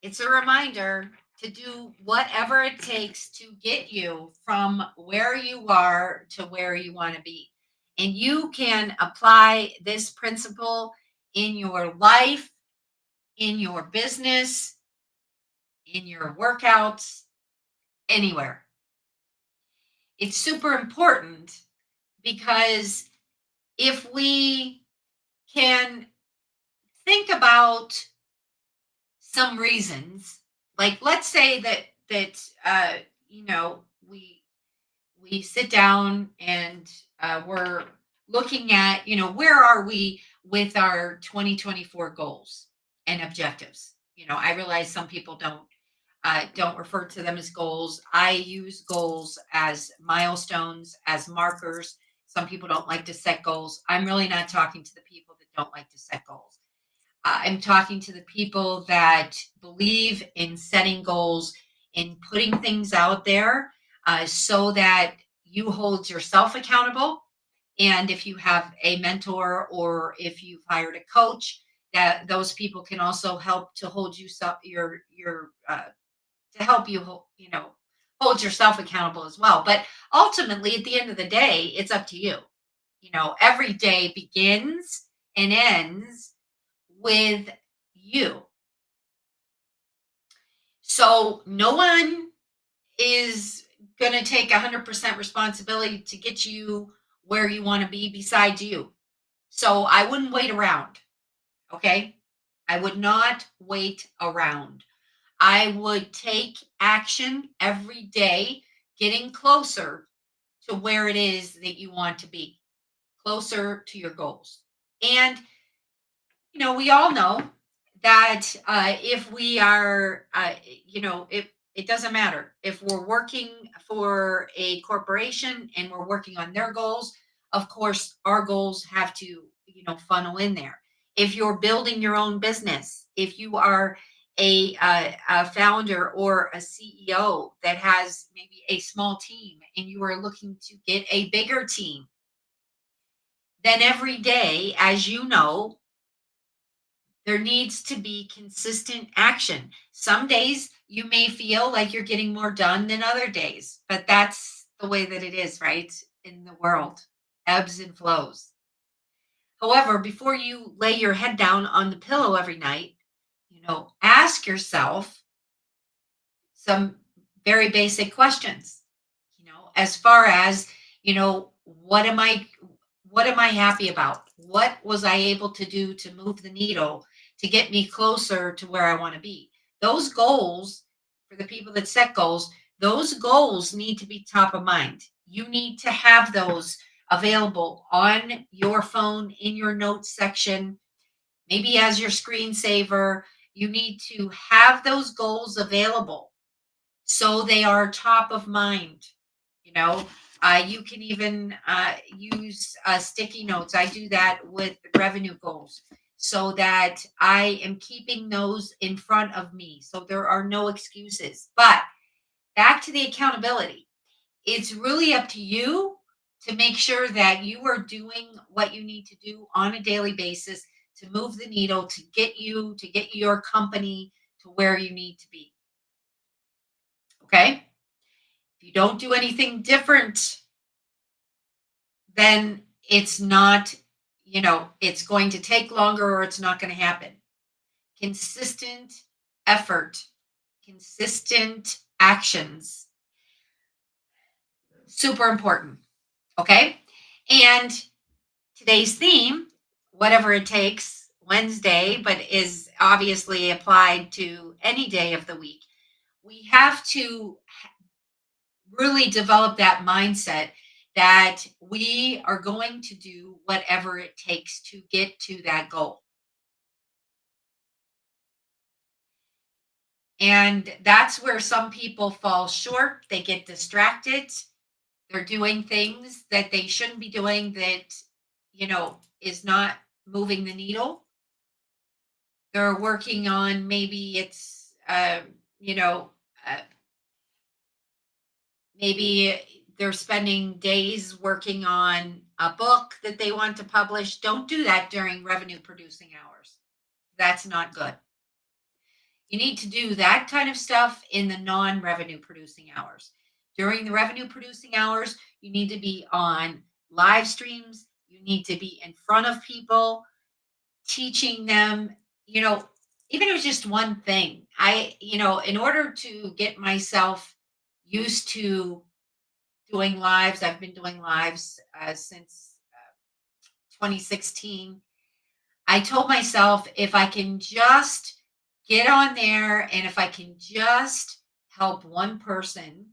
It's a reminder to do whatever it takes to get you from where you are to where you want to be. And you can apply this principle in your life, in your business, in your workouts, anywhere. It's super important because if we can think about some reasons, like let's say that you know we sit down and we're looking at, where are we with our 2024 goals and objectives. I realize some people don't refer to them as goals. I use goals as milestones, as markers. Some people don't like to set goals. I'm really not talking to the people that don't like to set goals. I'm talking to the people that believe in setting goals, in putting things out there so that you hold yourself accountable. And if you have a mentor or if you've hired a coach, that those people can also help to hold you your to help you hold yourself accountable as well. But ultimately, at the end of the day, it's up to you. Every day begins and ends with you. So no one is going to take 100% responsibility to get you where you want to be besides you. So I wouldn't wait around. Okay. I would not wait around. I would take action every day, getting closer to where it is that you want to be, closer to your goals. And we all know that if we are, it doesn't matter if we're working for a corporation and we're working on their goals. Of course, our goals have to, funnel in there. If you're building your own business, if you are a founder or a CEO that has maybe a small team and you are looking to get a bigger team, then every day, as you know, there needs to be consistent action. Some days you may feel like you're getting more done than other days, but that's the way that it is, right? In the world, ebbs and flows. However, before you lay your head down on the pillow every night, ask yourself some very basic questions. As far as, what am I happy about? What was I able to do to move the needle to get me closer to where I want to be? Those goals, for the people that set goals, those goals need to be top of mind. You need to have those available on your phone in your notes section, maybe as your screensaver. You need to have those goals available so they are top of mind. You know, you can even use sticky notes. I do that with revenue goals so that I am keeping those in front of me. So there are no excuses. But back to the accountability, it's really up to you to make sure that you are doing what you need to do on a daily basis to move the needle, to get your company to where you need to be. Okay. If you don't do anything different, then it's not, it's going to take longer or it's not going to happen. Consistent effort, consistent actions, super important. Okay. And today's theme, whatever it takes, Wednesday, but is obviously applied to any day of the week. We have to really develop that mindset that we are going to do whatever it takes to get to that goal. And that's where some people fall short. They get distracted. They're doing things that they shouldn't be doing that, is not moving the needle. They're working on maybe it's, you know, uh, maybe they're spending days working on a book that they want to publish. Don't do that during revenue producing hours. That's not good. You need to do that kind of stuff in the non-revenue producing hours. During the revenue producing hours, you need to be on live streams. You need to be in front of people, teaching them, you know, even if it's just one thing. In order to get myself used to doing lives, I've been doing lives since 2016. I told myself if I can just get on there and if I can just help one person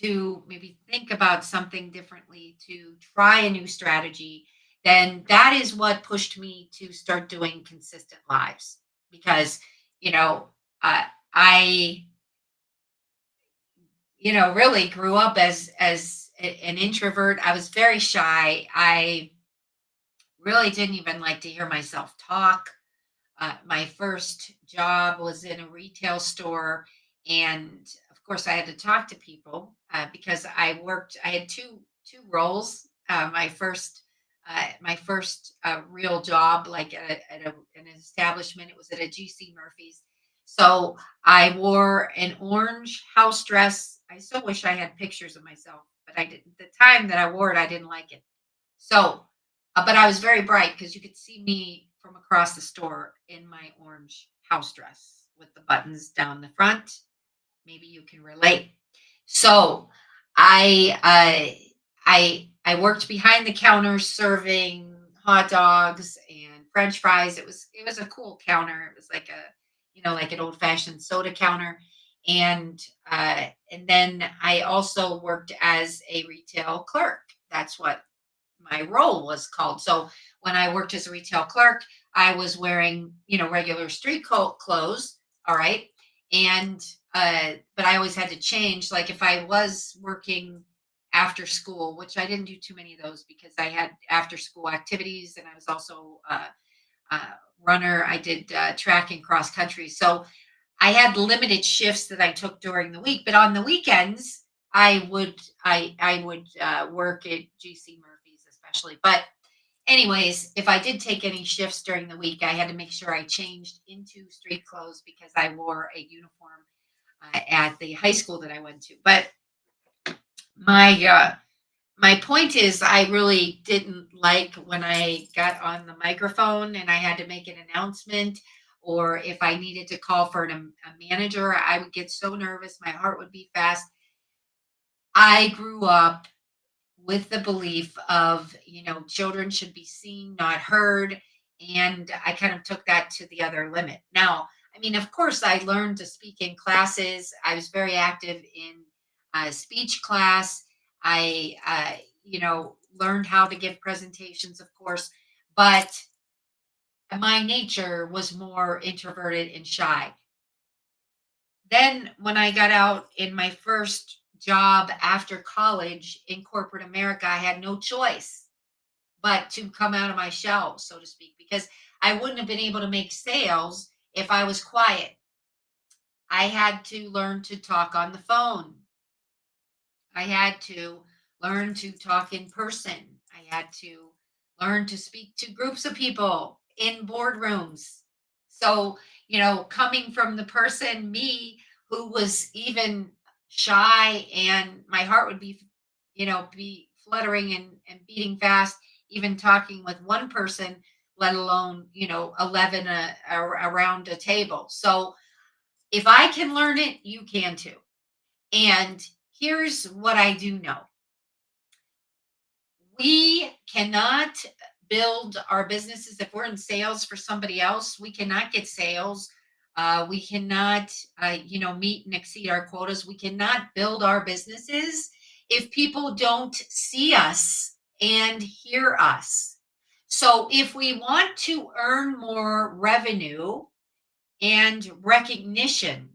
to maybe think about something differently, to try a new strategy, then that is what pushed me to start doing consistent lives. Because, you know, I, really grew up as an introvert. I was very shy. I really didn't even like to hear myself talk. My first job was in a retail store, and of course, I had to talk to people because I worked. I had two roles. My first real job, like an establishment, it was at a GC Murphy's. So I wore an orange house dress. I still wish I had pictures of myself, but I didn't. The time that I wore it, I didn't like it. So, but I was very bright because you could see me from across the store in my orange house dress with the buttons down the front. Maybe you can relate. So, I I worked behind the counter serving hot dogs and French fries. It was a cool counter. It was like like an old fashioned soda counter, and and then I also worked as a retail clerk. That's what my role was called. So when I worked as a retail clerk, I was wearing, regular street clothes. All right. And, but I always had to change. Like if I was working after school, which I didn't do too many of those because I had after school activities and I was also a runner. I did track and cross country. So I had limited shifts that I took during the week, but on the weekends, I would work at GC Murphy's especially. But anyways, if I did take any shifts during the week, I had to make sure I changed into street clothes because I wore a uniform at the high school that I went to. But my point is, I really didn't like when I got on the microphone and I had to make an announcement, or if I needed to call for a manager, I would get so nervous, my heart would beat fast. I grew up with the belief of, children should be seen, not heard. And I kind of took that to the other limit. Now, I mean, of course, I learned to speak in classes. I was very active in speech class. I learned how to give presentations, of course, but my nature was more introverted and shy. Then, when I got out in my first job after college in corporate America, I had no choice but to come out of my shell, so to speak, because I wouldn't have been able to make sales if I was quiet. I had to learn to talk on the phone. I had to learn to talk in person. I had to learn to speak to groups of people in boardrooms. So, coming from the person, me, who was even shy and my heart would be fluttering and beating fast, even talking with one person, let alone, 11 around a table. So if I can learn it, you can too. And here's what I do know: we cannot build our businesses if we're in sales for somebody else. We cannot get sales. We cannot, meet and exceed our quotas. We cannot build our businesses if people don't see us and hear us. So, if we want to earn more revenue and recognition,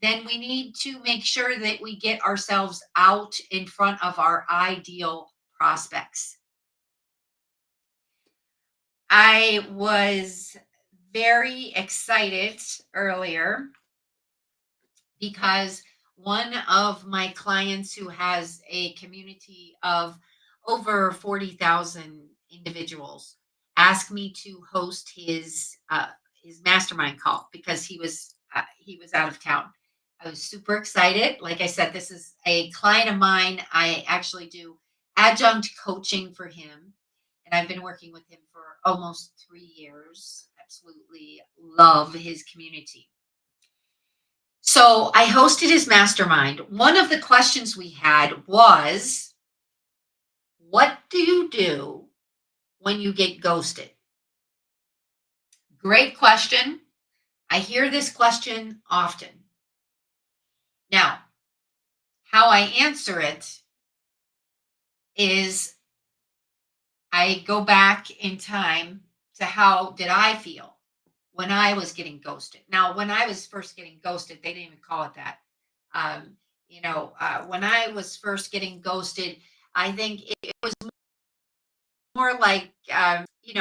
then we need to make sure that we get ourselves out in front of our ideal prospects. I was very excited earlier because one of my clients who has a community of over 40,000 individuals asked me to host his mastermind call because he was out of town. I was super excited. Like I said, this is a client of mine. I actually do adjunct coaching for him, and I've been working with him for almost 3 years. Absolutely love his community. So I hosted his mastermind. One of the questions we had was, what do you do when you get ghosted? Great question. I hear this question often. Now, how I answer it is I go back in time to how did I feel when I was getting ghosted. Now, when I was first getting ghosted, they didn't even call it that. Um, when I was first getting ghosted, I think it was more like, uh, you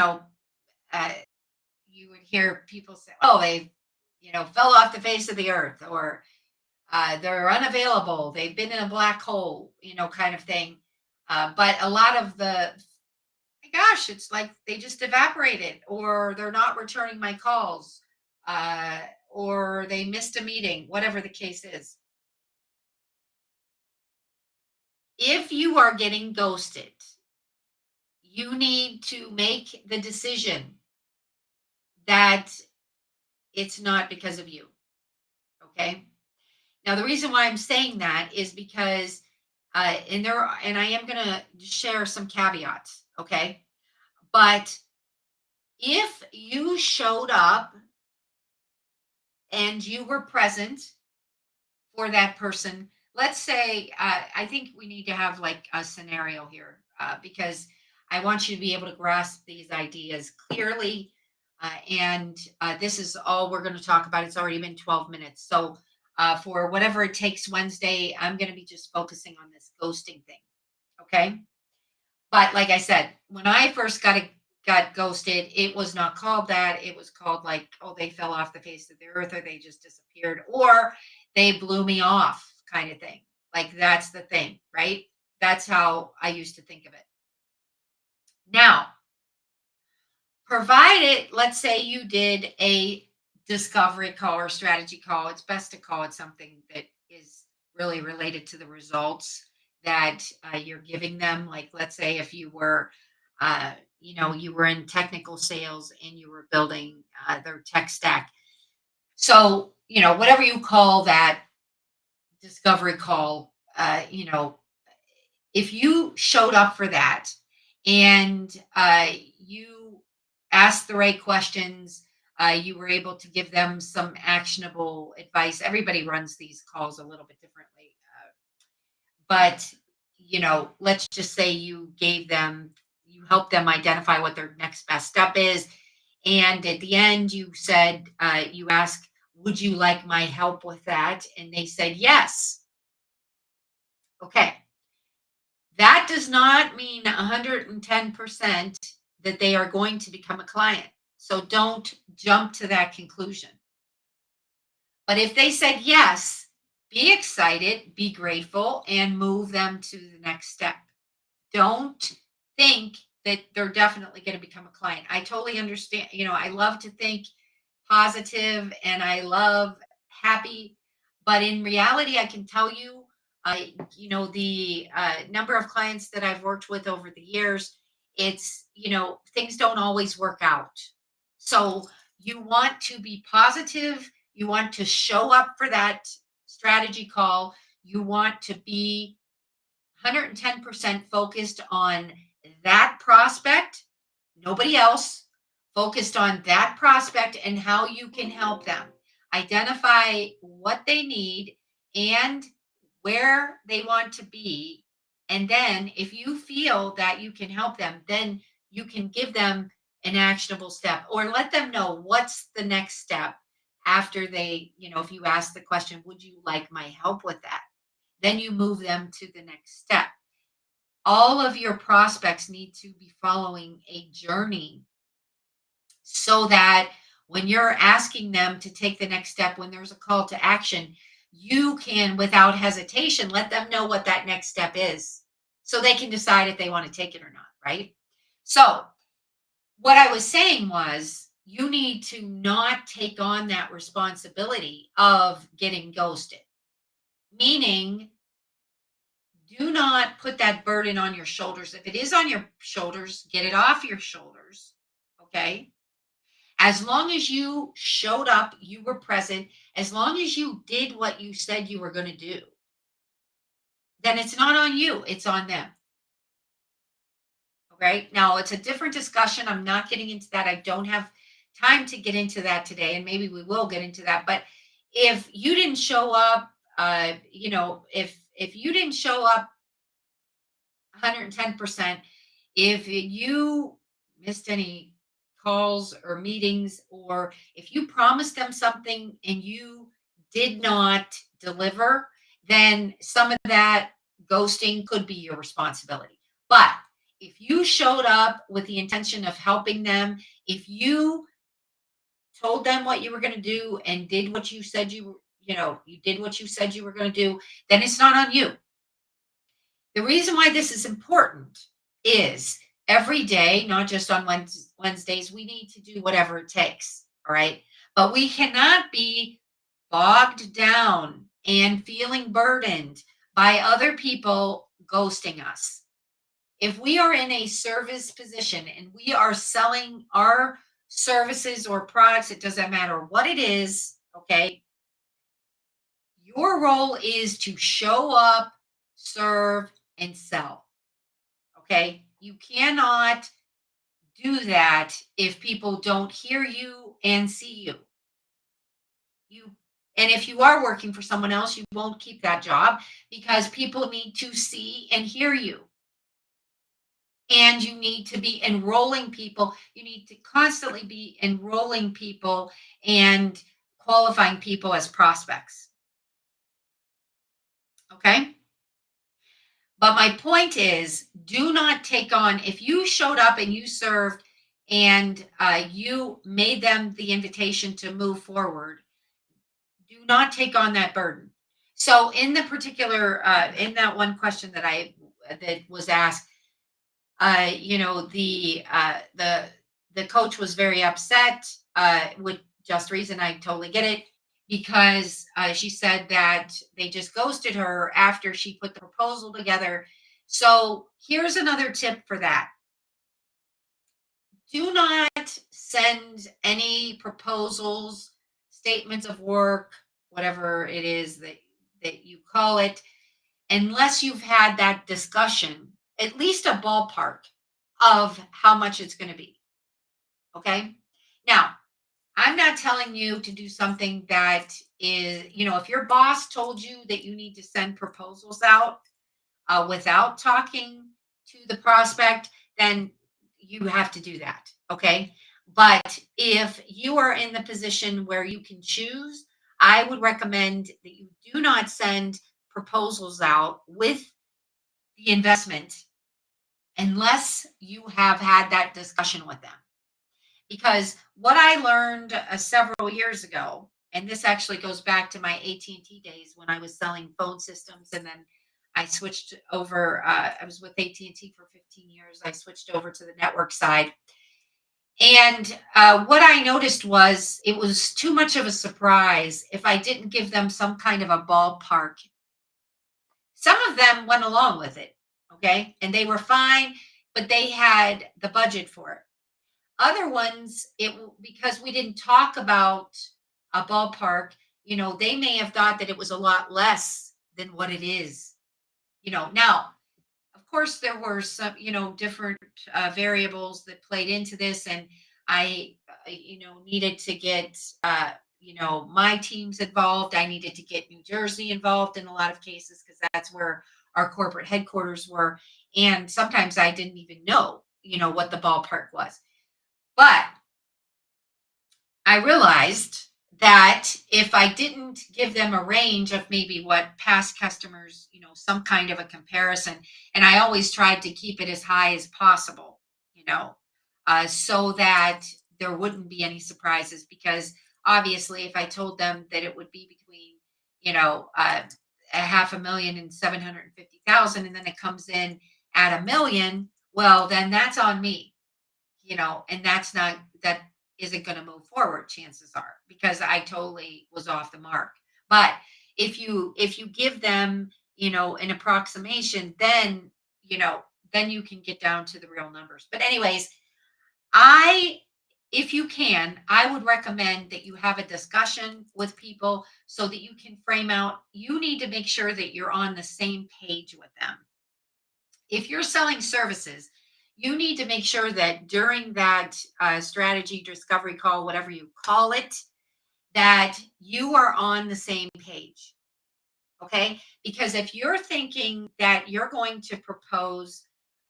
would hear people say, "Oh, they, fell off the face of the earth," or they're unavailable. They've been in a black hole, kind of thing. But a lot of my gosh, it's like they just evaporated, or they're not returning my calls, uh, or they missed a meeting, whatever the case is. If you are getting ghosted, you need to make the decision that it's not because of you. Okay. Now, the reason why I'm saying that is because, and I am going to share some caveats. Okay. But if you showed up and you were present for that person, let's say, I think we need to have like a scenario here because I want you to be able to grasp these ideas clearly. And this is all we're going to talk about. It's already been 12 minutes. So, for whatever it takes Wednesday, I'm going to be just focusing on this ghosting thing. Okay. But like I said, when I first got ghosted, it was not called that. It was called like, oh, they fell off the face of the earth, or they just disappeared, or they blew me off, kind of thing. Like that's the thing, right? That's how I used to think of it. Now, provided, let's say you did a discovery call or strategy call, it's best to call it something that is really related to the results that you're giving them. Like, let's say if you were, uh, you were in technical sales and you were building their tech stack. So, whatever you call that discovery call, if you showed up for that and you asked the right questions, you were able to give them some actionable advice. Everybody runs these calls a little bit differently. But, let's just say you helped them identify what their next best step is. And at the end, you said, you asked, would you like my help with that? And they said, yes. Okay. That does not mean 110% that they are going to become a client. So don't jump to that conclusion. But if they said yes, be excited, be grateful, and move them to the next step. Don't think that they're definitely going to become a client. I totally understand. I love to think positive and I love happy, but in reality, I can tell you, the number of clients that I've worked with over the years, it's, things don't always work out. So you want to be positive. You want to show up for that strategy call. You want to be 110% focused on that prospect, nobody else, focused on that prospect and how you can help them. Identify what they need and where they want to be. And then if you feel that you can help them, then you can give them an actionable step or let them know what's the next step after if you ask the question, would you like my help with that? Then you move them to the next step. All of your prospects need to be following a journey so that when you're asking them to take the next step, when there's a call to action, you can, without hesitation, let them know what that next step is so they can decide if they want to take it or not, right? So, what I was saying was you need to not take on that responsibility of getting ghosted. Meaning, do not put that burden on your shoulders. If it is on your shoulders, get it off your shoulders. Okay. As long as you showed up, you were present, as long as you did what you said you were going to do, then it's not on you, it's on them. Okay. Now, it's a different discussion. I'm not getting into that. I don't have time to get into that today, and maybe we will get into that. But if you didn't show up, if you didn't show up 110%, if you missed any calls or meetings, or if you promised them something and you did not deliver, then some of that ghosting could be your responsibility. But if you showed up with the intention of helping them, if you told them what you were going to do and did what you said you did what you said you were going to do, then it's not on you. The reason why this is important is every day, not just on Wednesdays, we need to do whatever it takes. All right. But we cannot be bogged down and feeling burdened by other people ghosting us. If we are in a service position and we are selling our services or products, it doesn't matter what it is. Okay. Your role is to show up, serve, and sell. Okay. You cannot do that if people don't hear you and see you. You and if you are working for someone else, you won't keep that job because people need to see and hear you. And you need to be enrolling people. You need to constantly be enrolling people and qualifying people as prospects. Okay. But my point is, do not take on, if you showed up and you served and you made them the invitation to move forward, do not take on that burden. So, in the particular, in that one question that was asked, the coach was very upset, with just reason. I totally get it because she said that they just ghosted her after she put the proposal together. So here's another tip for that: do not send any proposals, statements of work, whatever it is that you call it, unless you've had that discussion, at least a ballpark of how much it's going to be. Okay. Now, I'm not telling you to do something that is, if your boss told you that you need to send proposals out without talking to the prospect, then you have to do that. Okay. But if you are in the position where you can choose, I would recommend that you do not send proposals out with the investment unless you have had that discussion with them. Because what I learned several years ago, and this actually goes back to my AT&T days when I was selling phone systems, and then I switched over. I was with AT&T for 15 years. I switched over to the network side, and what I noticed was it was too much of a surprise if I didn't give them some kind of a ballpark. Some of them went along with it, okay, and they were fine, but they had the budget for it. Other ones, because we didn't talk about a ballpark, they may have thought that it was a lot less than what it is. Now, of course, there were some, different variables that played into this, and I needed to get, my teams involved. I needed to get New Jersey involved in a lot of cases because that's where our corporate headquarters were, and sometimes I didn't even know, what the ballpark was. But I realized that if I didn't give them a range of maybe what past customers, some kind of a comparison, and I always tried to keep it as high as possible, so that there wouldn't be any surprises. Because obviously, if I told them that it would be between, a half a million and 750,000, and then it comes in at a million, well, then that's on me, and that's not that. isn't going to move forward, chances are, because I totally was off the mark. But if you give them, an approximation, then, you know, then you can get down to the real numbers. But anyways, I if you can, I would recommend that you have a discussion with people so that you can frame out, you need to make sure that you're on the same page with them. If you're selling services, you need to make sure that during that strategy discovery call, whatever you call it, that you are on the same page. Okay. Because if you're thinking that you're going to propose,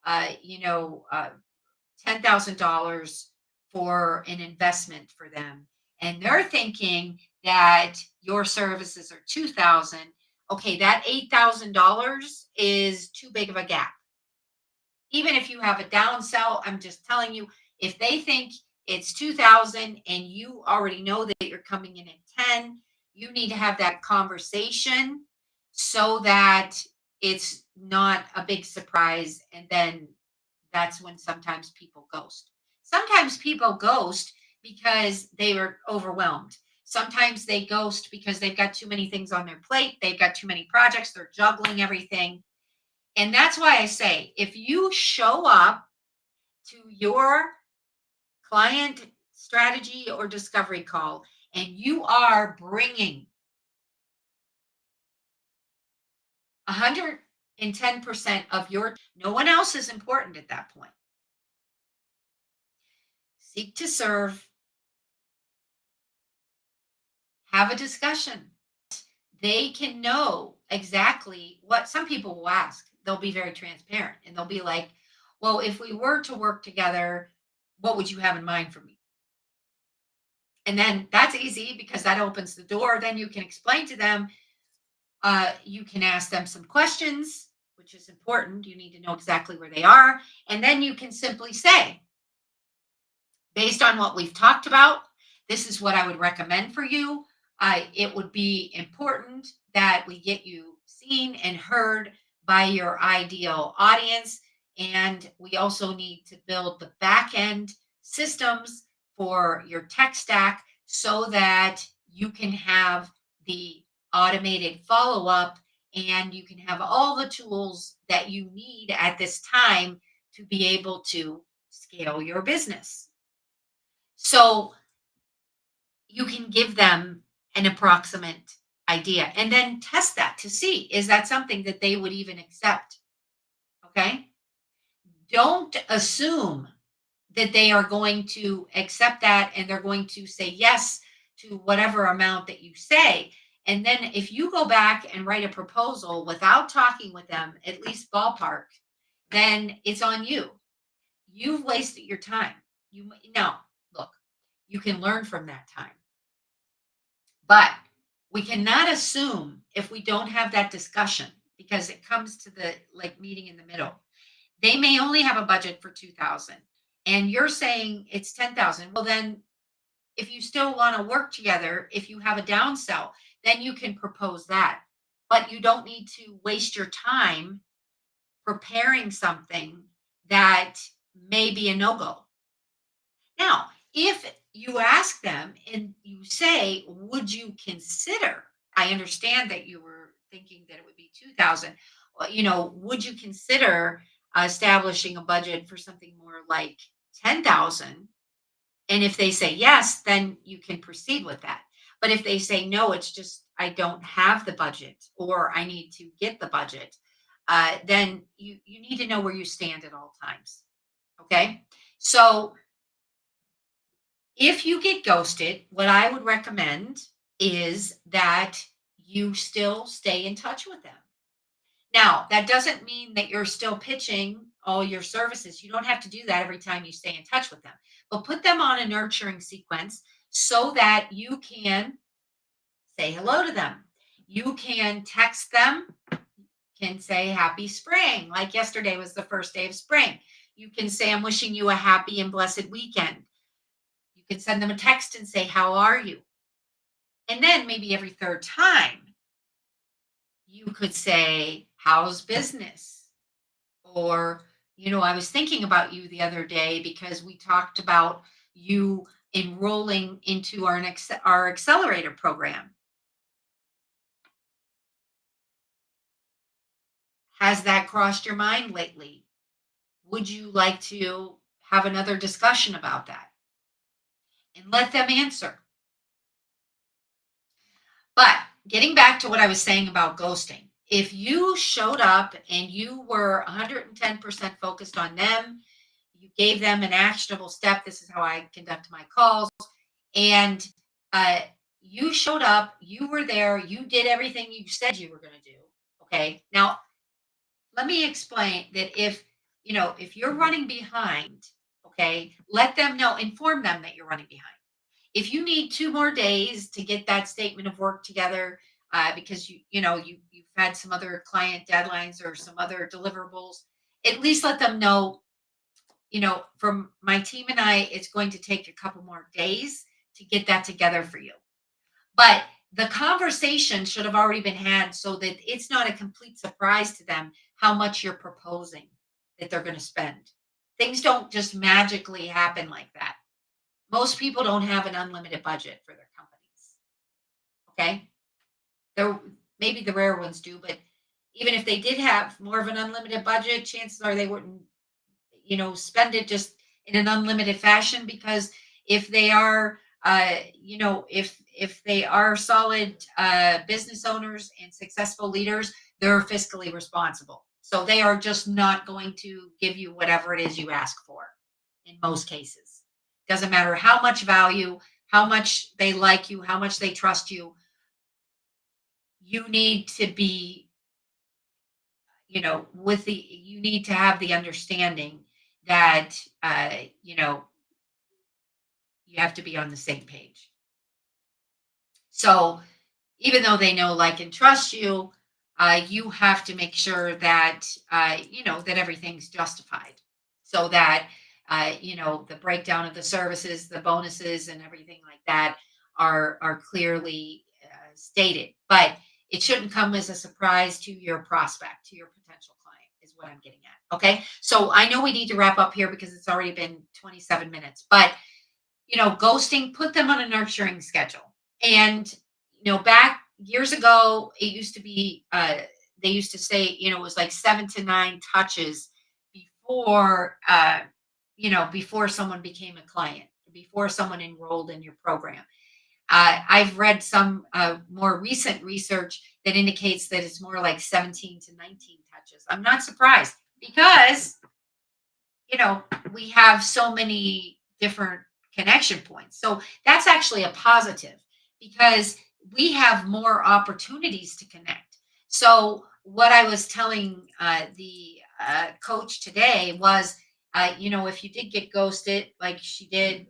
$10,000 for an investment for them, and they're thinking that your services are 2,000, okay, that $8,000 is too big of a gap. Even if you have a down sell, I'm just telling you, if they think it's 2,000 and you already know that you're coming in at 10, you need to have that conversation so that it's not a big surprise. And then that's when sometimes people ghost. Sometimes people ghost because they are overwhelmed. Sometimes they ghost because they've got too many things on their plate. They've got too many projects. They're juggling everything. And that's why I say, if you show up to your client strategy or discovery call and you are bringing 110% of no one else is important at that point. Seek to serve, have a discussion. They can know exactly what some people will ask. They'll be very transparent and they'll be like, well, if we were to work together, what would you have in mind for me? And then that's easy because that opens the door. Then you can explain to them, you can ask them some questions, which is important. You need to know exactly where they are. And then you can simply say, based on what we've talked about, this is what I would recommend for you. It would be important that we get you seen and heard by your ideal audience. And we also need to build the back end systems for your tech stack so that you can have the automated follow up and you can have all the tools that you need at this time to be able to scale your business. So you can give them an approximate idea and then test that to see, is that something that they would even accept? Okay. Don't assume that they are going to accept that and they're going to say yes to whatever amount that you say. And then if you go back and write a proposal without talking with them, at least ballpark, then it's on you. You've wasted your time. Now, look, you can learn from that time. But we cannot assume if we don't have that discussion because it comes to the like meeting in the middle. They may only have a budget for 2,000 and you're saying it's 10,000. Well, then if you still want to work together, if you have a downsell, then you can propose that. But you don't need to waste your time preparing something that may be a no-go. Now, if you ask them and you say, would you consider, I understand that you were thinking that it would be 2,000, would you consider establishing a budget for something more like 10,000? And if they say yes, then you can proceed with that. But if they say no, it's just, I don't have the budget or I need to get the budget, then you need to know where you stand at all times. Okay. So if you get ghosted, what I would recommend is that you still stay in touch with them. Now, that doesn't mean that you're still pitching all your services. You don't have to do that every time you stay in touch with them, but put them on a nurturing sequence so that you can say hello to them. You can text them, can say happy spring, like yesterday was the first day of spring. You can say, I'm wishing you a happy and blessed weekend. You can send them a text and say, how are you? And then maybe every third time, you could say, how's business? Or, I was thinking about you the other day because we talked about you enrolling into our accelerator program. Has that crossed your mind lately? Would you like to have another discussion about that? And let them answer. But getting back to what I was saying about ghosting, if you showed up and you were 110% focused on them, you gave them an actionable step. This is how I conduct my calls. And uh, you showed up, you were there, you did everything you said you were going to do. Okay. Now, let me explain that if you're running behind, okay, let them know, inform them that you're running behind. If you need 2 more days to get that statement of work together, because you've had some other client deadlines or some other deliverables, at least let them know, from my team and I, it's going to take a couple more days to get that together for you. But the conversation should have already been had so that it's not a complete surprise to them how much you're proposing that they're going to spend. Things don't just magically happen like that. Most people don't have an unlimited budget for their companies. Okay. There maybe the rare ones do, but even if they did have more of an unlimited budget, chances are they wouldn't, spend it just in an unlimited fashion, because if they are, if they are solid business owners and successful leaders, they're fiscally responsible. So they are just not going to give you whatever it is you ask for in most cases. Doesn't matter how much value, how much they like you, how much they trust you. You need to be, you need to have the understanding that, uh, you know, you have to be on the same page. So even though they know, like, and trust you, you have to make sure that, that everything's justified, so that, the breakdown of the services, the bonuses, and everything like that are clearly stated. But it shouldn't come as a surprise to your prospect, to your potential client, is what I'm getting at. Okay. So I know we need to wrap up here because it's already been 27 minutes, but ghosting, put them on a nurturing schedule. And, back years ago, it used to be, they used to say, it was like 7 to 9 touches before, before someone became a client, before someone enrolled in your program. I've read some more recent research that indicates that it's more like 17 to 19 touches. I'm not surprised because we have so many different connection points. So that's actually a positive because we have more opportunities to connect. So what I was telling the coach today was, if you did get ghosted, like she did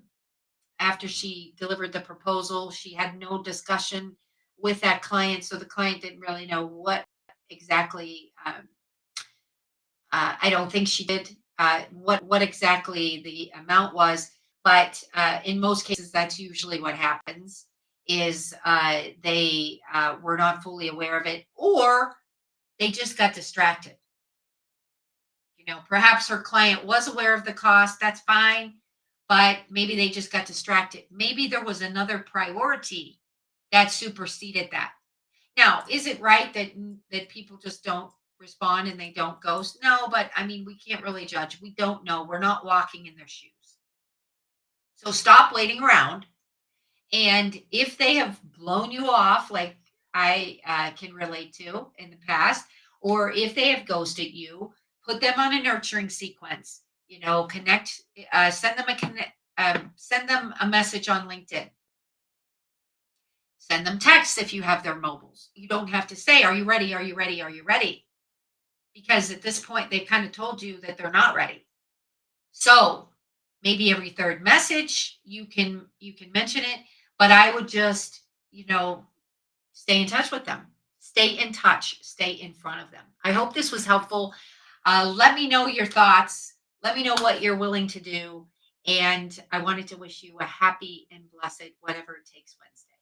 after she delivered the proposal, she had no discussion with that client. So the client didn't really know what exactly I don't think she did what exactly the amount was, but in most cases, that's usually what happens. Is they were not fully aware of it, or they just got distracted. Perhaps her client was aware of the cost. That's fine, but maybe they just got distracted. Maybe there was another priority that superseded that. Now, is it right that people just don't respond and they don't ghost? No, but I mean, we can't really judge. We don't know. We're not walking in their shoes. So stop waiting around. And if they have blown you off, like I can relate to in the past, or if they have ghosted you, put them on a nurturing sequence. Connect, send them a message on LinkedIn. Send them texts if you have their mobiles. You don't have to say, "Are you ready? Are you ready? Are you ready?" Because at this point, they've kind of told you that they're not ready. So maybe every third message you can mention it, but I would just, stay in touch with them. Stay in touch. Stay in front of them. I hope this was helpful. Let me know your thoughts. Let me know what you're willing to do. And I wanted to wish you a happy and blessed whatever it takes Wednesday.